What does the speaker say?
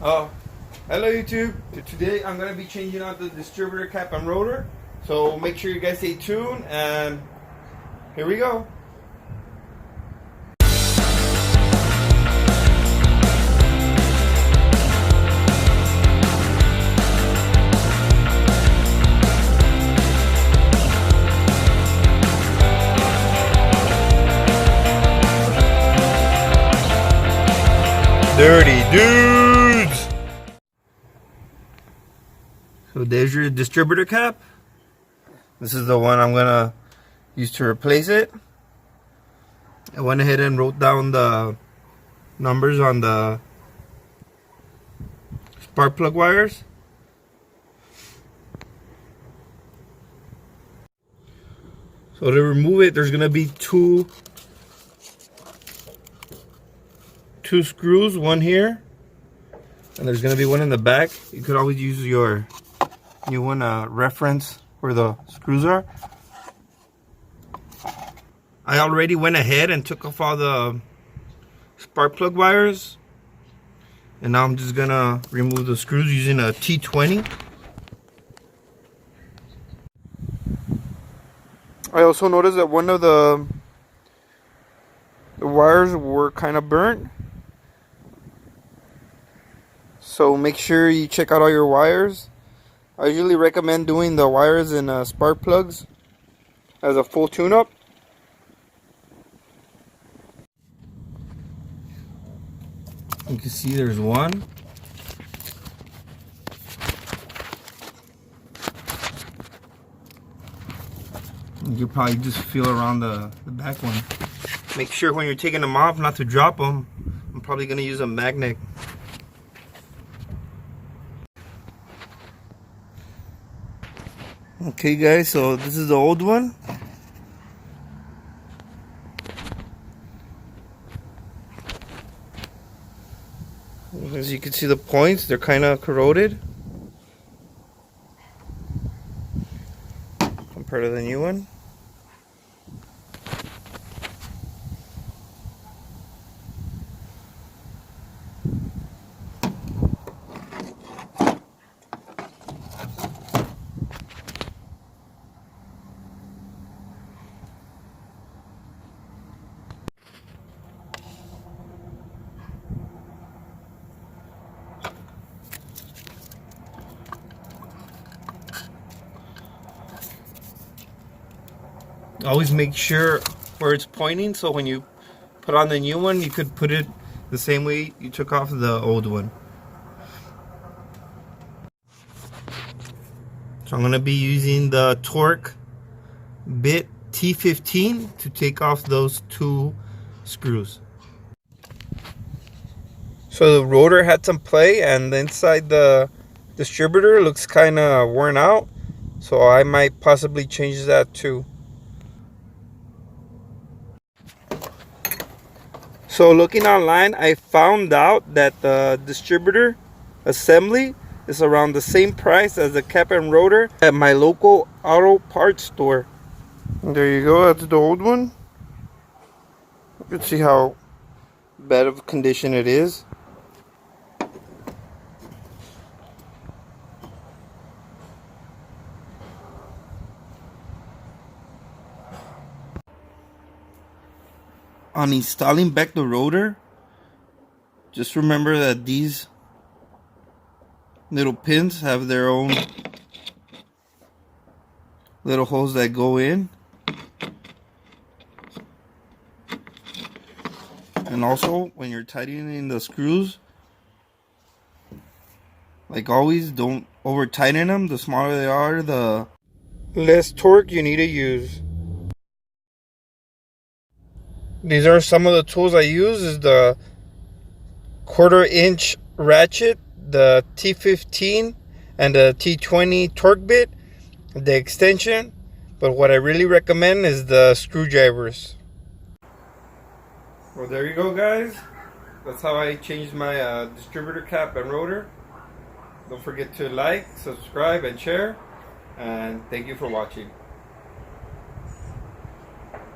Oh, hello YouTube. Today I'm going to be changing out the distributor cap and rotor. So make sure you guys stay tuned and here we go. Dirty dudes! So there's your distributor cap. This is the one I'm gonna use to replace it. I went ahead and wrote down the numbers on the spark plug wires. So to remove it, there's gonna be two screws, one here, and there's gonna be one in the back. You could always use your new one reference where the screws are. I already went ahead and took off all the spark plug wires, and now I'm just gonna remove the screws using a T20. I also noticed that one of the wires were kind of burnt. So make sure you check out all your wires. I usually recommend doing the wires in spark plugs as a full tune-up. You can see there's one. You can probably just feel around the back one. Make sure when you're taking them off not to drop them. I'm probably going to use a magnet. Okay guys, so this is the old one. As you can see the points, they're kind of corroded compared to the new one. Always make sure where it's pointing, so when you put on the new one, you could put it the same way you took off the old one. So I'm going to be using the torque bit T15 to take off those two screws. So the rotor had some play, and the inside the distributor looks kind of worn out, so I might possibly change that too. So looking online, I found out that the distributor assembly is around the same price as the cap and rotor at my local auto parts store. And there you go, that's the old one. You can see how bad of a condition it is. On installing back the rotor, just remember that these little pins have their own little holes that go in. And also, when you're tightening the screws, like always, don't over tighten them. The smaller they are, the less torque you need to use. These are some of the tools I use. Is the 1/4 inch ratchet, the T15 and the T20 torque bit, the extension, but what I really recommend is the screwdrivers. Well, there you go guys, that's how I changed my distributor cap and rotor. Don't forget to like, subscribe and share, and thank you for watching.